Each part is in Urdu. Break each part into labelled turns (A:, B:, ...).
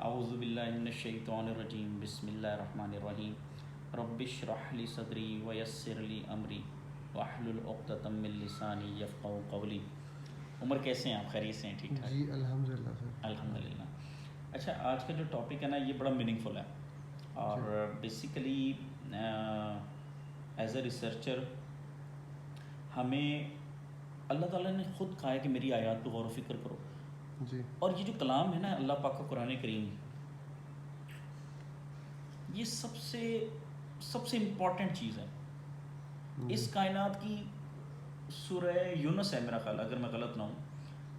A: اعوذ باللہ من الشیطان الرجیم بسم اللہ الرحمن الرحیم رب اشرح لی صدری ویسر لی امری واحلل عقدۃ من لسانی یفقہوا قولی. عمر کیسے ہیں آپ؟ خیریت سے ہیں؟ ٹھیک ٹھاک؟
B: جی الحمدللہ سر.
A: الحمدللہ. اچھا، آج کا جو ٹاپک ہے نا یہ بڑا میننگ فل ہے اور بیسیکلی ایز اے ریسرچر ہمیں اللہ تعالیٰ نے خود کہا ہے کہ میری آیات پہ غور و فکر کرو.
B: جی.
A: اور یہ جو کلام ہے نا اللہ پاک کا قرآن کریم، یہ سب سے امپورٹنٹ چیز ہے اس کائنات کی. سورہ یونس ہے میرا خیال، اگر میں غلط نہ ہوں،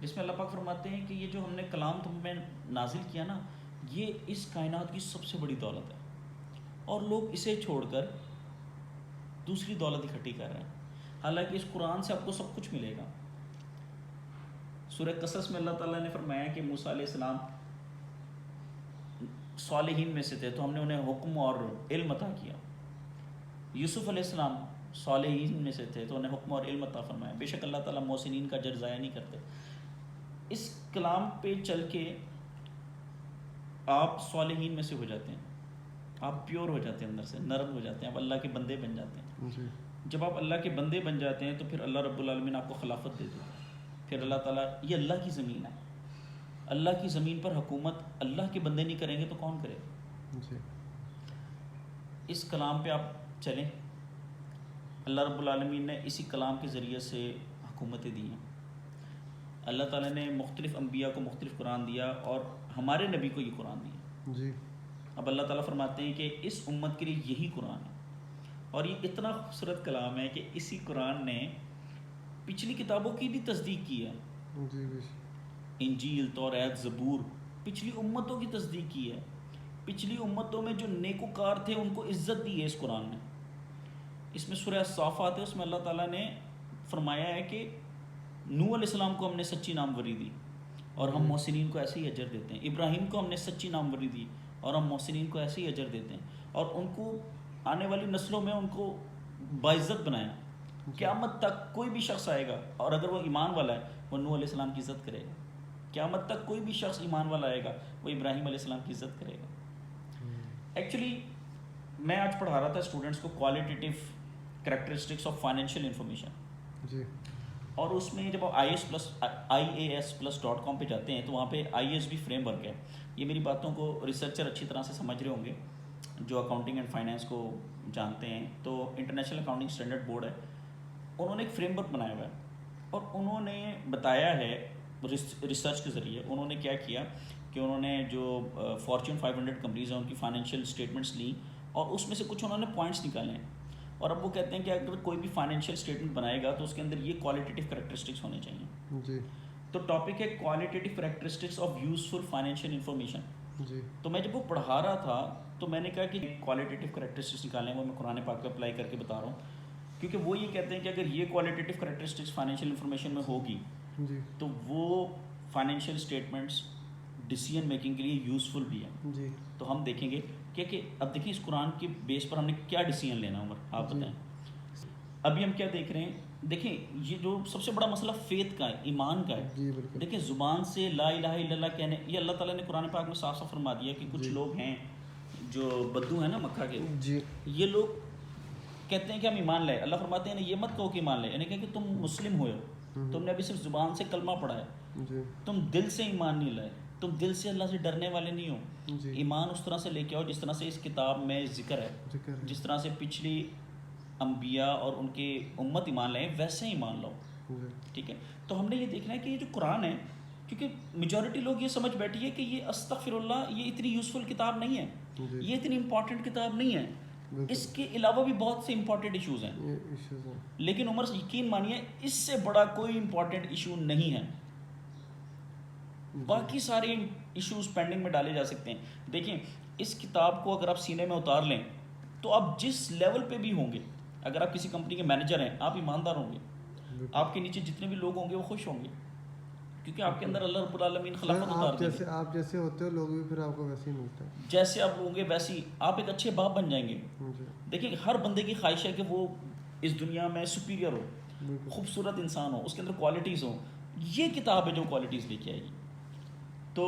A: جس میں اللہ پاک فرماتے ہیں کہ یہ جو ہم نے کلام تم میں نازل کیا نا یہ اس کائنات کی سب سے بڑی دولت ہے، اور لوگ اسے چھوڑ کر دوسری دولت اکٹھی کر رہے ہیں. حالانکہ اس قرآن سے آپ کو سب کچھ ملے گا. سورہ قصص میں اللہ تعالیٰ نے فرمایا کہ موسیٰ علیہ السلام صالحین میں سے تھے تو ہم نے انہیں حکم اور علم عطا کیا. یوسف علیہ السلام صالحین میں سے تھے تو انہیں حکم اور علم عطا فرمایا. بے شک اللہ تعالیٰ محسنین کا اجر ضائع نہیں کرتے. اس کلام پہ چل کے آپ صالحین میں سے ہو جاتے ہیں، آپ پیور ہو جاتے ہیں، اندر سے نرم ہو جاتے ہیں، آپ اللہ کے بندے بن جاتے ہیں.
B: جی.
A: جب آپ اللہ کے بندے بن جاتے ہیں تو پھر اللہ رب العالمین آپ کو خلافت دے دیتا ہے. پھر اللہ تعالیٰ، یہ اللہ کی زمین ہے، اللہ کی زمین پر حکومت اللہ کے بندے نہیں کریں گے تو کون کرے گا؟
B: جی.
A: اس کلام پہ آپ چلیں. اللہ رب العالمین نے اسی کلام کے ذریعے سے حکومتیں دی ہیں. اللہ تعالیٰ نے مختلف انبیاء کو مختلف قرآن دیا اور ہمارے نبی کو یہ قرآن دیا.
B: جی.
A: اب اللہ تعالیٰ فرماتے ہیں کہ اس امت کے لیے یہی قرآن ہے، اور یہ اتنا خوبصورت کلام ہے کہ اسی قرآن نے پچھلی کتابوں کی بھی تصدیق کی ہے.
B: جی.
A: انجیل، توریت، زبور، پچھلی امتوں کی تصدیق کی ہے. پچھلی امتوں میں جو نیکوکار تھے ان کو عزت دی ہے اس قرآن نے. اس میں سورہ الصافات ہے، اس میں اللہ تعالیٰ نے فرمایا ہے کہ نوح علیہ السلام کو ہم نے سچی ناموری دی اور ہم محسنین کو ایسے ہی اجر دیتے ہیں. ابراہیم کو ہم نے سچی ناموری دی اور ہم محسنین کو ایسے ہی اجر دیتے ہیں، اور ان کو آنے والی نسلوں میں ان کو باعزت بنایا. قیامت تک کوئی بھی شخص آئے گا اور اگر وہ ایمان والا ہے وہ نوح علیہ السلام کی عزت کرے گا. قیامت تک کوئی بھی شخص ایمان والا آئے گا وہ ابراہیم علیہ السلام کی عزت کرے گا. ایکچولی میں آج پڑھا رہا تھا اسٹوڈنٹس کو qualitative characteristics of financial information.
B: جی.
A: اور اس میں جب آپ IAS+.com پہ جاتے ہیں تو وہاں پہ IAS بھی فریم ورک ہے. یہ میری باتوں کو ریسرچر اچھی طرح سے سمجھ رہے ہوں گے جو اکاؤنٹنگ اینڈ فائنینس کو جانتے ہیں. تو انٹرنیشنل اکاؤنٹنگ اسٹینڈرڈ بورڈ ہے، انہوں نے ایک فریم ورک بنایا ہوا ہے اور انہوں نے بتایا ہے ریسرچ کے ذریعے. انہوں نے کیا کیا کہ انہوں نے جو فارچون 500 کمپنیز ہیں ان کی فائنینشیل اسٹیٹمنٹس لیں اور اس میں سے کچھ انہوں نے پوائنٹس نکالے ہیں. اور اب وہ کہتے ہیں کہ اگر کوئی بھی فائنینشیل اسٹیٹمنٹ بنائے گا تو اس کے اندر یہ کوالٹیٹیو کریکٹرسٹکس ہونے چاہیے.
B: جی.
A: تو ٹاپک ہے qualitative characteristics of useful financial information.
B: جی.
A: تو میں جب وہ پڑھا رہا تھا تو میں نے کہا کہ کوالٹیٹیو کریکٹرسٹکس نکالیں، وہ میں قرآن پاک پہ اپلائی کر کے بتا رہا ہوں. کیونکہ وہ یہ کہتے ہیں کہ اگر یہ کوالٹیٹیو کریکٹرسٹکس فائنینشیل انفارمیشن میں ہوگی
B: جی.
A: تو وہ فائنینشیل اسٹیٹمنٹس ڈیسیجن میکنگ کے لیے یوزفل بھی ہیں.
B: جی.
A: تو ہم دیکھیں گے کہ اب دیکھیں اس قرآن کے بیس پر ہم نے کیا ڈیسیجن لینا. عمر آپ بتائیں. ابھی ہم کیا دیکھ رہے ہیں؟ دیکھیں یہ جو سب سے بڑا مسئلہ فیتھ کا ہے، ایمان کا ہے.
B: جی بالکل.
A: دیکھیں زبان سے لا الہ الا اللہ کہنے، یہ اللہ تعالیٰ نے قرآن پاک میں صاف صاف فرما دیا کہ کچھ لوگ ہیں جو بدو ہیں نا مکہ کے،
B: جی.
A: یہ لوگ کہتے ہیں کہ ہم ایمان لائے. اللہ فرماتے ہیں یہ مت کہو کہ ایمان لائے، یعنی کہ تم مسلم ہوئے ہو، تم نے ابھی صرف زبان سے کلمہ پڑھا ہے،
B: جی.
A: تم دل سے ایمان نہیں لائے، تم دل سے اللہ سے ڈرنے والے نہیں ہو.
B: جی.
A: ایمان اس طرح سے لے کے آؤ جس طرح سے اس کتاب میں ذکر ہے، جس طرح سے پچھلی انبیاء اور ان کے امت ایمان لائیں ویسے ہی ایمان لاؤ. ٹھیک ہے. تو ہم نے یہ دیکھنا ہے کہ یہ جو قرآن ہے، کیونکہ میجورٹی لوگ یہ سمجھ بیٹھی ہے کہ یہ استغفر اللہ یہ اتنی یوزفل کتاب نہیں ہے، یہ اتنی امپورٹنٹ کتاب نہیں ہے. اس کے علاوہ بھی بہت سے امپورٹنٹ ایشوز ہیں، لیکن عمر یقین مانیے اس سے بڑا کوئی امپورٹنٹ ایشو نہیں ہے. باقی سارے ایشوز پینڈنگ میں ڈالے جا سکتے ہیں. دیکھیں اس کتاب کو اگر آپ سینے میں اتار لیں تو آپ جس لیول پہ بھی ہوں گے، اگر آپ کسی کمپنی کے مینیجر ہیں آپ ایماندار ہوں گے، آپ کے نیچے جتنے بھی لوگ ہوں گے وہ خوش ہوں گے، کیونکہ آپ کے اندر اللہ رب العالمین خلافت اتار دیں گے.
B: آپ جیسے ہوتے ہو لوگ بھی پھر آپ کو ویسے ہی ملتے ہیں،
A: جیسے آپ ہوں گے ویسے ہی آپ ایک اچھے باپ بن جائیں گے. دیکھیں ہر بندے کی خواہش ہے کہ وہ اس دنیا میں سپیریئر ہو، خوبصورت انسان ہو، اس کے اندر کوالٹیز ہوں. یہ کتاب ہے جو کوالٹیز لے کے آئے گی. تو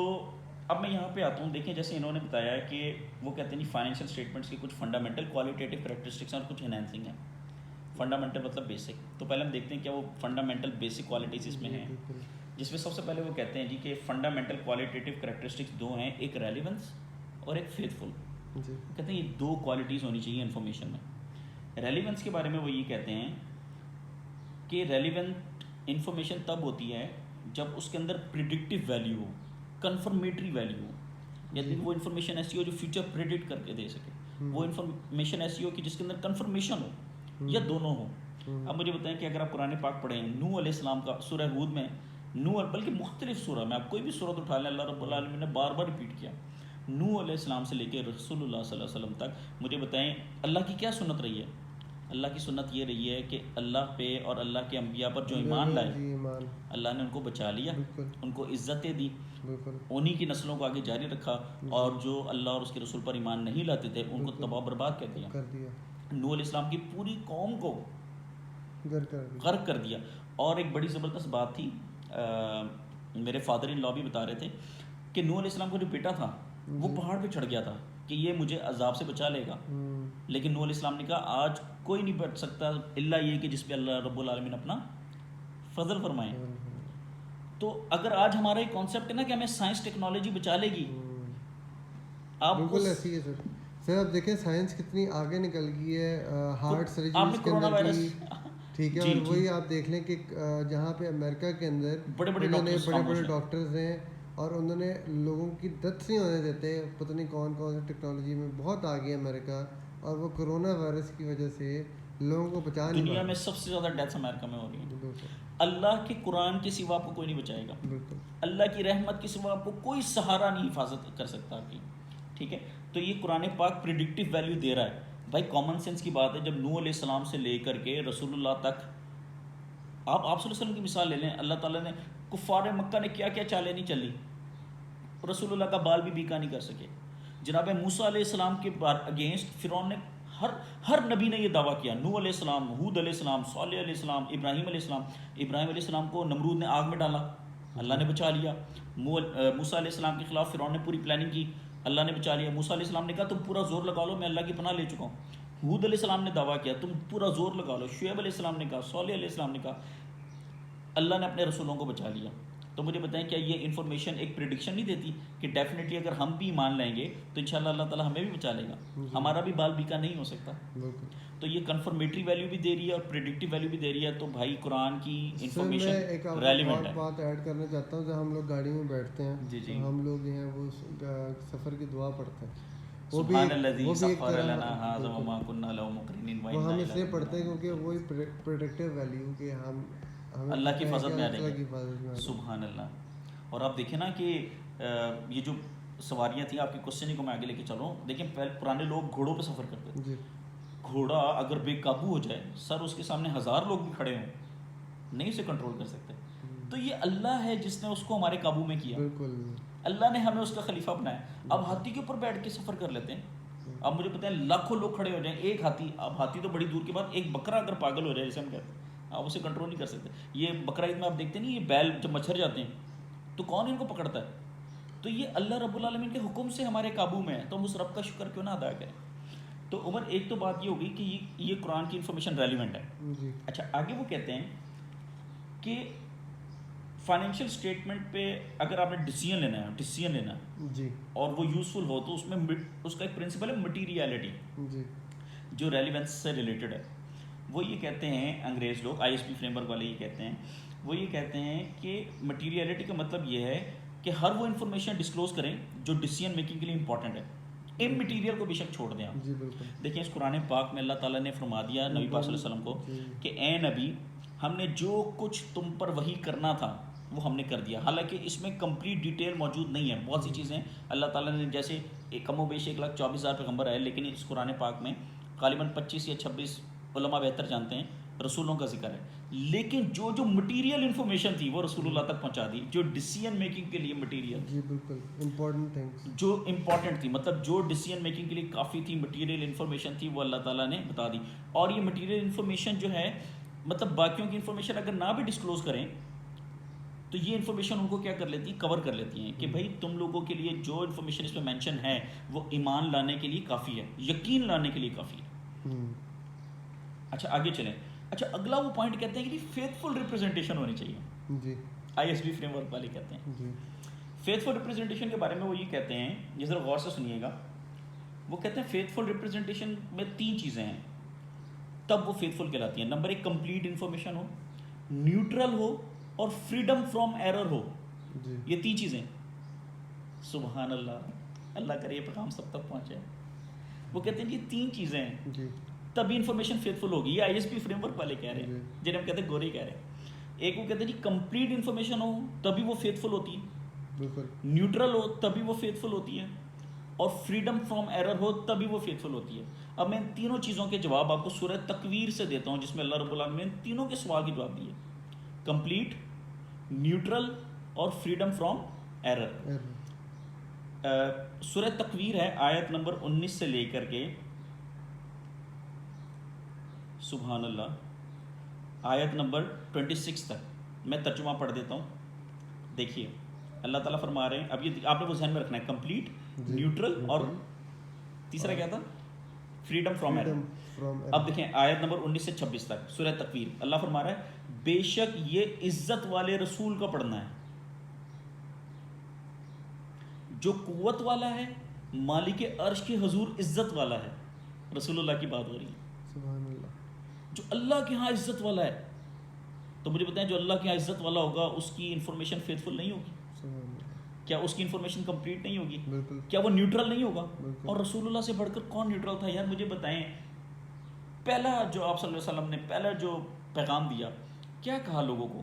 A: اب میں یہاں پہ آتا ہوں. دیکھیں جیسے انہوں نے بتایا ہے کہ وہ کہتے ہیں فائنینشیل اسٹیٹمنٹس کی کچھ فنڈامنٹل کوالٹیٹیو کریکٹرسٹکس ہیں اور کچھ انہینسنگ ہیں. فنڈامنٹل مطلب بیسک. تو پہلے ہم دیکھتے ہیں کیا وہ فنڈامنٹل بیسک کوالٹیز اس میں ہیں, جس میں سب سے پہلے وہ کہتے ہیں جی کہ فنڈامنٹل کوالٹیٹیو کریکٹرسٹکس دو ہیں, ایک ریلیونس اور ایک فیتھفل. کہتے ہیں یہ دو کوالٹیز ہونی چاہیے انفارمیشن میں. ریلیونس کے بارے میں وہ یہ کہتے ہیں کہ ریلیونٹ انفارمیشن تب ہوتی ہے جب اس کے اندر پریڈکٹیو ویلیو ہو, کنفرمیٹری ویلیو ہو, یعنی وہ انفارمیشن ایسی ہو جو فیوچر پریڈکٹ کر کے دے سکے. وہ انفارمیشن ایسی ہو کہ جس کے اندر کنفرمیشن ہو یا دونوں ہو. اب مجھے بتائیں کہ اگر آپ قرآن پاک پڑھیں نوح علیہ السلام کا سورہ ہود میں, نوح بلکہ مختلف سورہ میں آپ کوئی بھی سورت اٹھا لیں, اللہ رب العالمین نے بار بار ریپیٹ کیا. نوح علیہ السلام سے لے کے رسول اللہ صلی اللہ علیہ وسلم تک مجھے بتائیں اللہ کی کیا سنت رہی ہے. اللہ کی سنت یہ رہی ہے کہ اللہ پہ اور اللہ کے انبیاء پر جو ایمان لائے اللہ نے ان کو بچا لیا, ان کو عزتیں دی, انہی کی نسلوں کو آگے جاری رکھا, اور جو اللہ اور اس کے رسول پر ایمان نہیں لاتے تھے ان کو تباہ برباد کر دیا. نوح علیہ السلام کی پوری قوم کو غرق کر دیا. اور ایک بڑی زبردست بات تھی, میرے فادر ان لا بھی بتا رہے تھے کہ نوح علیہ السلام کا جو بیٹا تھا وہ پہاڑ پہ چڑھ گیا تھا کہ یہ مجھے عذاب سے بچا لے گا, لیکن نوح علیہ السلام نے کہا آج کوئی نہیں بچ سکتا الا یہ کہ جس پہ اللہ رب العالمین اپنا فضل فرمائے. تو اگر آج ہمارا یہ کانسیپٹ ہے نا کہ ہمیں سائنس ٹیکنالوجی بچا لے گی, آپ
B: بالکل ایسی ہے سر. سر آپ دیکھیں سائنس کتنی آگے نکل گئی ہے ہارٹ سرجریز کے اندر بھی, ٹھیک ہے. اور وہی آپ دیکھ لیں کہ جہاں پہ امریکہ کے اندر بڑے بڑے ڈاکٹرز ہیں اور انہوں نے لوگوں کی ڈیتھ نہیں ہونے دیتے, پتہ نہیں کون کون سی ٹیکنالوجی میں بہت آگے امریکہ, اور وہ کرونا وائرس کی وجہ سے لوگوں کو بچا نہیں.
A: دنیا میں سب سے زیادہ ڈیتھس امریکہ میں ہو رہی ہیں. اللہ کے قرآن کے سوا آپ کو کوئی نہیں بچائے گا, اللہ کی رحمت کے سوا آپ کو کوئی سہارا نہیں حفاظت کر سکتا آپ کی, ٹھیک ہے. تو یہ قرآن پاک پریڈکٹیو ویلیو دے رہا ہے. بھائی کامن سینس کی بات ہے, جب نوح علیہ السلام سے لے کر کے رسول اللہ تک آپ صلی اللہ علیہ وسلم کی مثال لے لیں, اللہ تعالیٰ نے کفار مکہ نے کیا کیا چالیں نہیں چلی, رسول اللہ کا بال بھی بیکا نہیں کر سکے. جناب موسیٰ علیہ السلام کے اگینسٹ فرعون نے ہر نبی نے یہ دعویٰ کیا, نوح علیہ السلام, ہود علیہ السلام, صالح علیہ السلام, ابراہیم علیہ السلام. ابراہیم علیہ السلام کو نمرود نے آگ میں ڈالا, اللہ نے بچا لیا. موسیٰ علیہ السلام کے خلاف فرعون نے پوری پلاننگ کی, اللہ نے بچا لیا. موسیٰ علیہ السلام نے کہا تم پورا زور لگا لو, میں اللہ کی پناہ لے چکا ہوں. ہود علیہ السلام نے دعویٰ کیا تم پورا زور لگا لو. شعیب علیہ السلام نے کہا, صالح علیہ السلام نے کہا, اللہ نے اپنے رسولوں کو بچا لیا. تو مجھے بتائیں کیا یہ انفارمیشن ایک پریڈکشن نہیں دیتی کہ ڈیفینیٹلی اگر ہم بھی مان لیں گے تو انشاءاللہ اللہ تعالیٰ ہمیں بھی بچا لے گا, ہمارا بھی بال بیکا نہیں ہو سکتا. تو یہ کنفرمیٹری ویلیو بھی دے رہی ہے اور پریڈکٹیو ویلیو بھی دے رہی ہے. تو بھائی قرآن کی انفارمیشن ریلیونٹ ہے.
B: بات ایڈ کرنا چاہتا ہوں, جب ہم لوگ گاڑی میں بیٹھتے ہیں تو ہم لوگ جو ہیں وہ سفر کی دعا پڑھتے ہیں,
A: سبحان الذی سخر لنا ھذا وما کنا لہ مقرنین,
B: وہ ہم اس لیے پڑھتے ہیں کیونکہ وہی پریڈکٹیو ویلیو کہ ہم
A: اللہ کی حفاظت میں آ جائیں گے. سبحان اللہ. اور آپ دیکھیں نا کہ یہ جو سواریاں تھیں, آپ کے کوشچن کو میں آگے لے کے چل رہا ہوں. دیکھیں پرانے لوگ گھوڑوں پہ سفر کرتے تھے. گھوڑا اگر بے قابو ہو جائے, سر اس کے سامنے 1000 لوگ بھی کھڑے ہوں, نہیں اسے کنٹرول کر سکتے. تو یہ اللہ ہے جس نے اس کو ہمارے قابو میں کیا, اللہ نے ہمیں اس کا خلیفہ بنایا. اب ہاتھی کے اوپر بیٹھ کے سفر کر لیتے ہیں. اب مجھے پتہ ہے لاکھوں لوگ کھڑے ہو جائیں, ایک ہاتھی, اب ہاتھی تو بڑی دور کے بعد, ایک بکرا اگر پاگل ہو جائے جیسے ہم کہتے ہیں, آپ اسے کنٹرول نہیں کر سکتے. یہ بقرہ عید میں آپ دیکھتے نہیں, یہ بیل جب مچھر جاتے ہیں تو کون ان کو پکڑتا ہے؟ تو یہ اللہ رب العالمین کے حکم سے ہمارے قابو میں ہے, تو ہم اس رب کا شکر کیوں نہ ادا کریں. تو عمر ایک تو بات یہ ہوگی کہ یہ قرآن کی انفارمیشن ریلیونٹ ہے. اچھا آگے وہ کہتے ہیں کہ فائنینشیل اسٹیٹمنٹ پہ اگر آپ نے ڈیسیژن لینا ہے اور وہ یوزفل ہو تو اس میں اس کا ایک پرنسپل ہے مٹیریلٹی, جو ریلیونس سے ریلیٹڈ ہے. وہ یہ کہتے ہیں انگریز لوگ, I S P frame work والے یہ کہتے ہیں, وہ یہ کہتے ہیں کہ مٹیریلٹی کا مطلب یہ ہے کہ ہر وہ انفارمیشن ڈسکلوز کریں جو ڈیسیژن میکنگ کے لیے امپورٹنٹ ہے. امٹیریل کو بے شک چھوڑ دیں آپ. دیکھیں اس قرآن پاک میں اللہ تعالیٰ نے فرما دیا نبی پاک صلی اللہ علیہ وسلم کو کہ اے نبی, ہم نے جو کچھ تم پر وحی کرنا تھا وہ ہم نے کر دیا. حالانکہ اس میں کمپلیٹ ڈیٹیل موجود نہیں ہے, بہت سی چیزیں اللہ تعالیٰ نے, جیسے کم و بیش 1,24,000 پیغمبر آئے, لیکن اس قرآن پاک میں غالباً 25 یا 26 علماء بہتر جانتے ہیں رسولوں کا ذکر ہے. لیکن جو مٹیریل انفارمیشن تھی وہ رسول اللہ تک پہنچا دی, جو ڈیسیژن میکنگ کے لیے مٹیریل,
B: جی بالکل امپورٹنٹ تھنگس,
A: جو امپورٹنٹ تھی, مطلب جو ڈیسیژن میکنگ کے لیے کافی تھی, مٹیریل انفارمیشن تھی, وہ اللہ تعالیٰ نے بتا دی. اور یہ مٹیریل انفارمیشن جو ہے, مطلب باقیوں کی انفارمیشن اگر نہ بھی ڈسکلوز کریں تو یہ انفارمیشن ان کو کیا کر لیتی ہیں, کور کر لیتی ہیں کہ بھائی تم لوگوں کے لیے جو انفارمیشن اس میں مینشن ہے وہ ایمان لانے کے لیے کافی ہے, یقین لانے کے لیے کافی ہے. اچھا آگے چلیں. اچھا اگلا وہ پوائنٹ کہتے ہیں کہ فیتھفل ریپرزنٹیشن ہونی چاہیے. جی I S B framework والے کہتے ہیں فیتھفل ریپرزنٹیشن کے بارے میں. وہ یہ کہتے ہیں, یہ ذرا غور سے سنیے گا, وہ کہتے ہیں فیتھفل ریپرزنٹیشن میں 3 چیزیں ہیں تب وہ فیتھفل کہلاتی ہیں. نمبر 1 کمپلیٹ انفارمیشن ہو, نیوٹرل ہو اور فریڈم فرام ایرر ہو. یہ 3 چیزیں. سبحان اللہ, اللہ کرے یہ پیغام سب تک پہنچے. وہ کہتے ہیں یہ 3 چیزیں ہیں تبھی انفارمیشن فیتھفل ہوگی. یہ I S P frame work والے کہہ رہے ہیں, جنہیں ہم کہتے ہیں گورے کہہ رہے ہیں. ایک وہ کہتے ہیں جی کمپلیٹ انفارمیشن ہو تبھی وہ فیتھفل ہوتی ہے, نیوٹرل ہو تبھی وہ فیتھفل ہوتی ہے, اور فریڈم فرام ایرر ہو تبھی وہ فیتھفل ہوتی ہے. اب میں ان تینوں چیزوں کے جواب آپ کو سورہ تکویر سے دیتا ہوں, جس میں اللہ رب العالمین نے تینوں کے سوال کے جواب دیے, کمپلیٹ, نیوٹرل اور فریڈم فرام ایرر. سورہ تکویر ہے آیت نمبر 19 سے لے کر کے سبحان اللہ آیت نمبر 26 تک. میں ترجمہ پڑھ دیتا ہوں, دیکھیے. اللہ تعالیٰ فرما رہے ہیں, اب یہ آپ نے وہ ذہن میں رکھنا ہے, کمپلیٹ, نیوٹرل اور تیسرا کیا تھا, فریڈم فرام ایرر. اب دیکھیں آیت نمبر 19 سے 26 تک سورہ تکویر. اللہ فرما رہا ہے بے شک یہ عزت والے رسول کا پڑھنا ہے جو قوت والا ہے, مالک عرش کے حضور عزت والا ہے. رسول اللہ کی بات ہو رہی ہے. سبحان اللہ. جو اللہ کے ہاں عزت والا ہے, تو مجھے بتائیں جو اللہ کے ہاں عزت والا ہوگا اس کی انفارمیشن فیتھفل نہیں ہوگی؟ کیا اس کی انفارمیشن کمپلیٹ نہیں ہوگی؟ کیا وہ نیوٹرل نہیں ہوگا؟ اور رسول اللہ سے بڑھ کر کون نیوٹرل تھا یار؟ مجھے بتائیں, پہلا جو آپ صلی اللہ علیہ وسلم نے پہلا جو پیغام دیا کیا کہا لوگوں کو؟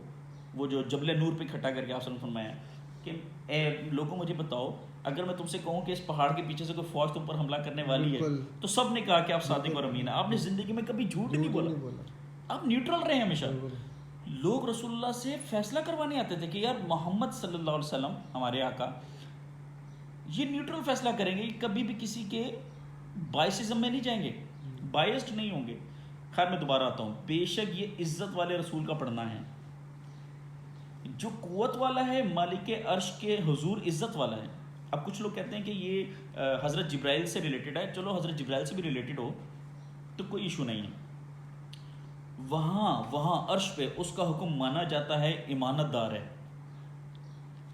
A: وہ جو جبل نور پہ کھٹا کر کے آپ صلی اللہ علیہ وسلم فرمایا کہ اے لوگوں مجھے بتاؤ, اگر میں تم سے کہوں کہ اس پہاڑ کے پیچھے سے کوئی فوج تم پر حملہ کرنے والی ہے, تو سب نے کہا کہ آپ صادق اور امین ہیں. آپ نے زندگی میں کبھی جھوٹ نہیں بولا, آپ نیوٹرل رہے ہمیشہ. لوگ رسول اللہ سے فیصلہ کروانے آتے تھے کہ یار محمد صلی اللہ علیہ وسلم ہمارے آقا یہ نیوٹرل فیصلہ کریں گے, کبھی بھی کسی کے بائسزم میں نہیں جائیں گے, بائسڈ نہیں ہوں گے. خیر میں دوبارہ آتا ہوں, بے شک یہ عزت والے رسول کا پڑھنا ہے جو قوت والا ہے, مالک عرش کے حضور عزت والا ہے. اب کچھ لوگ کہتے ہیں کہ یہ حضرت جبرائیل سے ریلیٹڈ ہے. چلو حضرت جبرائیل سے بھی ریلیٹڈ ہو تو کوئی ایشو نہیں ہے. وہاں عرش پہ اس کا حکم مانا جاتا ہے, امانت دار ہے.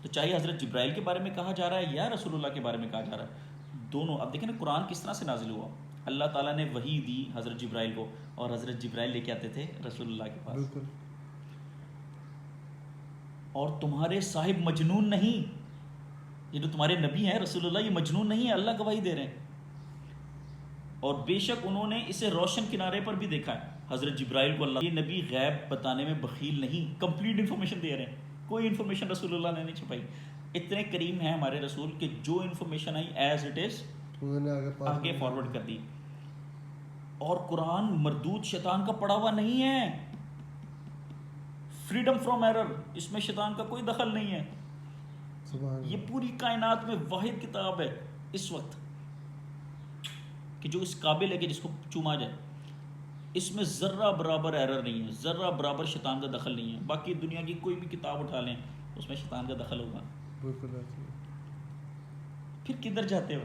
A: تو چاہے حضرت جبرائیل کے بارے میں کہا جا رہا ہے یا رسول اللہ کے بارے میں کہا جا رہا ہے, دونوں. اب دیکھیں نا قرآن کس طرح سے نازل ہوا. اللہ تعالیٰ نے وحی دی حضرت جبرائیل کو, اور حضرت جبرائیل لے کے آتے تھے رسول اللہ کے پاس. اور تمہارے صاحب مجنون نہیں, یہ جو تمہارے نبی ہیں رسول اللہ, یہ مجنون نہیں ہے, اللہ گواہی دے رہے ہیں. اور بے شک انہوں نے اسے روشن کنارے پر بھی دیکھا ہے. حضرت جبرائیل کو اللہ, یہ نبی غیب بتانے میں بخیل نہیں, کمپلیٹ انفارمیشن دے رہے ہیں. کوئی انفارمیشن رسول اللہ نے نہیں چھپائی. اتنے کریم ہیں ہمارے رسول کہ جو information I as it is آگے فارورڈ کر دی. اور قرآن مردود شیطان کا پڑھا ہوا نہیں ہے. فریڈم فرام ایرر, اس میں شیطان کا کوئی دخل نہیں ہے. یہ پوری کائنات میں واحد کتاب ہے اس وقت کہ جو اس قابل ہے کہ جس کو چوما جائے. اس میں ذرہ برابر ایرر نہیں ہے, ذرہ برابر شیطان کا دخل نہیں ہے. باقی دنیا کی کوئی بھی کتاب اٹھا لیں اس میں شیطان کا دخل ہوگا. پھر کدھر جاتے ہو؟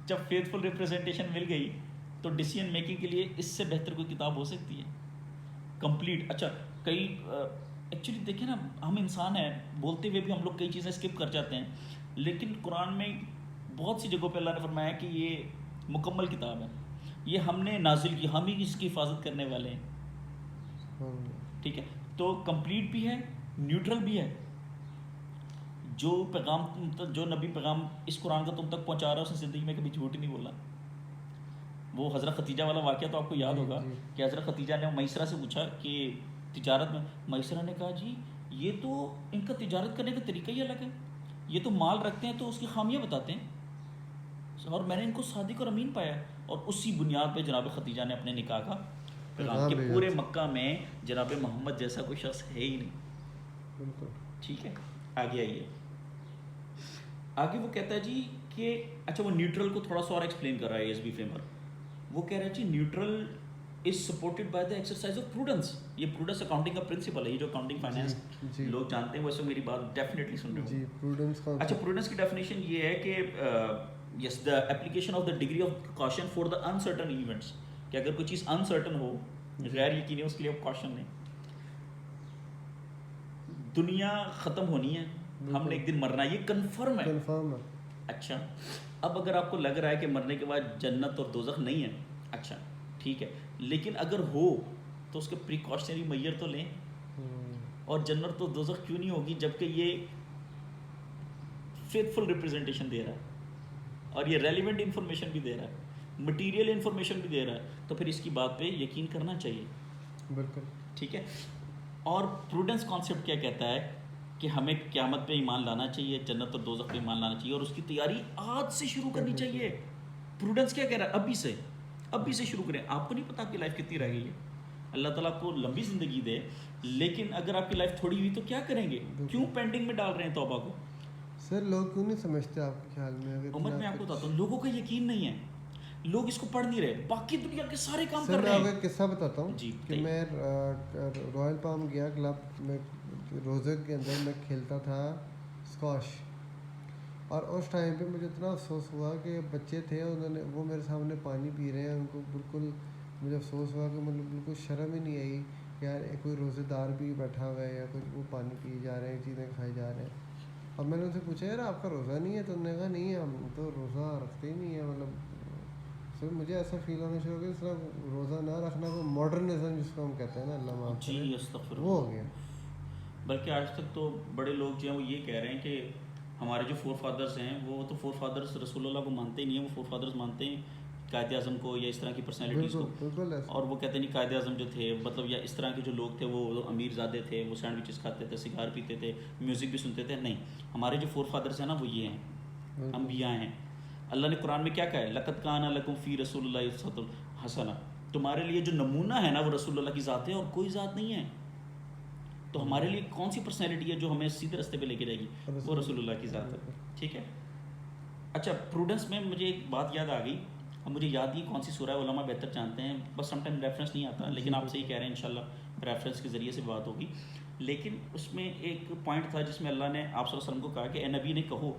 A: جب فیتھفل ریپرزنٹیشن مل گئی تو ڈیسیژن میکنگ کے لیے اس سے بہتر کوئی کتاب ہو سکتی ہے کمپلیٹ. اچھا کئی ایکچولی دیکھیں نا, ہم انسان ہیں, بولتے ہوئے بھی ہم لوگ کئی چیزیں اسکپ کر جاتے ہیں, لیکن قرآن میں بہت سی جگہوں پہ اللہ نے فرمایا کہ یہ مکمل کتاب ہے, یہ ہم نے نازل کی, ہم ہی اس کی حفاظت کرنے والے ہیں. ٹھیک ہے, تو کمپلیٹ بھی ہے, نیوٹرل بھی ہے. جو پیغام جو نبی پیغام اس قرآن کا تم تک پہنچا رہا ہے اس نے زندگی میں کبھی جھوٹ نہیں بولا. وہ حضرت ختیجہ والا واقعہ تو آپ کو یاد ہوگا کہ حضرت ختیجہ نے میسرہ سے پوچھا کہ تجارت میں, میسرہ نے کہا جی یہ تو ان کا تجارت کرنے کا طریقہ ہی الگ ہے, یہ تو مال رکھتے ہیں تو اس کی خامیاں بتاتے ہیں, اور میں نے ان کو صادق اور امین پایا. اور اسی بنیاد پہ جناب ختیجہ نے اپنے نکاح کا پیغام کہ پورے مکہ میں جناب محمد جیسا کوئی شخص ہے ہی نہیں. ٹھیک ہے, آگے آئیے. آگے وہ کہتا ہے جی کہ اچھا وہ نیوٹرل کو تھوڑا سا اور ایکسپلین کر رہا ہے ایس بی فریم ورک. وہ کہہ رہا ہے جی neutral is supported by the exercise of prudence. یہ prudence accounting کا principle ہے, یہ جو accounting finance لوگ جانتے ہیں وہ ایسے میری بات definitely سن رہے ہوں.
B: جی prudence کا
A: اچھا prudence کی definition یہ ہے کہ yes the application of the degree of caution for the uncertain events, کہ اگر کوئی چیز uncertain ہو, غیر یقینی ہے, اس کے لیے آپ caution لیں. دنیا ختم ہونی ہے, ہم نے ایک دن مرنا ہے, یہ کنفرم ہے. اچھا اب اگر آپ کو لگ رہا ہے کہ مرنے کے بعد جنت اور دوزخ نہیں ہے, اچھا ٹھیک ہے, لیکن اگر ہو تو اس کے پریکاشنری میئر تو لیں. اور جنت اور دوزخ کیوں نہیں ہوگی جبکہ یہ فیتھفل ریپرزنٹیشن دے رہا ہے اور یہ ریلیونٹ انفارمیشن بھی دے رہا ہے, مٹیریل انفارمیشن بھی دے رہا ہے, تو پھر اس کی بات پہ یقین کرنا چاہیے.
B: بالکل
A: ٹھیک ہے. اور پروڈنس کانسیپٹ کیا کہتا ہے کہ ہمیں قیامت پہ ایمان لانا چاہیے, جنت اور دوزخ پہ ایمان لانا چاہیے, اور اس کی تیاری آج سے شروع کرنی چاہیے. پروڈنس کیا کہہ رہا ہے, ابھی سے شروع کریں. آپ کو نہیں پتا آپ کی لائف کتنی رہ گئی ہے, اللہ تعالیٰ آپ کو لمبی زندگی دے, لیکن اگر آپ کی لائف تھوڑی ہوئی تو کیا کریں گے, کیوں پینڈنگ میں ڈال رہے ہیں توبہ کو.
B: سر لوگ کیوں نہیں سمجھتے آپ کے خیال میں؟
A: عمر میں آپ کو بتاتا ہوں, لوگوں کا یقین نہیں ہے, لوگ اس کو پڑھ نہیں رہے, باقی دنیا کے سارے کام کر رہے ہیں.
B: میں آپ کو قصہ بتاتا ہوں کہ میں رائل پام گیا کلب میں, روزے کے اندر میں کھیلتا تھا اسکواش, اور اس ٹائم پہ مجھے اتنا افسوس ہوا کہ بچے تھے, وہ میرے سامنے پانی پی رہے ہیں, ان کو بالکل مجھے افسوس ہوا کہ مطلب بالکل شرم ہی نہیں آئی کہ یار کوئی روزے دار بھی بیٹھا ہوا ہے یا کچھ, وہ پانی پی جا رہے ہیں, چیزیں کھائی جا رہے ہیں. اب میں نے ان سے پوچھا یار آپ کا روزہ نہیں ہے؟ تو انہوں نے کہا نہیں ہے ہم تو روزہ رکھتے ہی نہیں ہے. مطلب سر مجھے ایسا فیل ہونا شروع ہو گیا اس طرح روزہ نہ رکھنا کوئی ماڈرنزم جس کو ہم کہتے ہیں نا, اللہ معاف کرے, وہ ہو گیا.
A: بلکہ آج تک تو بڑے لوگ جو ہیں وہ یہ کہہ رہے ہیں کہ ہمارے جو فور فادرز ہیں وہ تو فور فادرز رسول اللہ کو مانتے ہی نہیں ہیں, وہ فور فادرز مانتے ہیں قائد اعظم کو یا اس طرح کی پرسنالٹیز کو, اور وہ کہتے ہیں نہیں قائد اعظم جو تھے مطلب یا اس طرح کے جو لوگ تھے وہ امیر زادے تھے, وہ سینڈوچز کھاتے تھے, سگار پیتے تھے, میوزک بھی سنتے تھے. نہیں, ہمارے جو فور فادرز ہیں نا وہ یہ ہیں, انبیاء ہیں. اللہ نے قرآن میں کیا کہا ہے, لقد کان لکم فی رسول اللہ اسوۃ حسنہ, تمہارے لیے جو نمونہ ہے نا وہ رسول اللہ کی ذات ہے اور کوئی ذات نہیں ہے. تو ہمارے لیے کون سی پرسنالٹی ہے جو ہمیں سیدھے راستے پہ لے کے جائے گی, وہ رسول اللہ کی ذات ہے. ٹھیک ہے. اچھا پروڈنس میں مجھے ایک بات یاد آ گئی, اب مجھے یاد نہیں کون سی سورہ ہے, علماء بہتر جانتے ہیں, بس سم ٹائم ریفرنس نہیں آتا, لیکن آپ صحیح کہہ رہے ہیں انشاءاللہ ریفرنس کے ذریعے سے بات ہوگی. لیکن اس میں ایک پوائنٹ تھا جس میں اللہ نے آپ صلی اللہ علیہ وسلم کو کہا کہ اے نبی نے کہو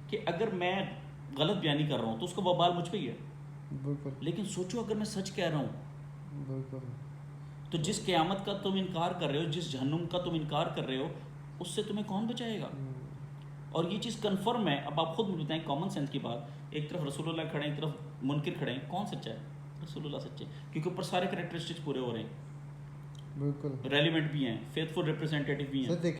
A: کہ اگر میں غلط بیانی کر رہا ہوں تو اس کا وبال مجھ پہ ہی ہے, لیکن سوچو اگر میں سچ کہہ رہا ہوں تو جس قیامت کا تم انکار کر رہے ہو, جس جہنم کا تم انکار کر رہے ہو, اس سے تمہیں کون بچائے گا. اور یہ چیز کنفرم ہے. اب آپ خود مجھے بتائیں کامن سینس کی بات, ایک طرف رسول اللہ کھڑے ہیں, ایک طرف منکر کھڑے ہیں, کون سچا ہے؟ رسول اللہ سچے, کیونکہ اوپر سارے کریکٹرسٹکس پورے ہو رہے ہیں, بالکل ریلیونٹ بھی ہیں, فیتھفل ریپرزینٹیٹیو بھی ہیں.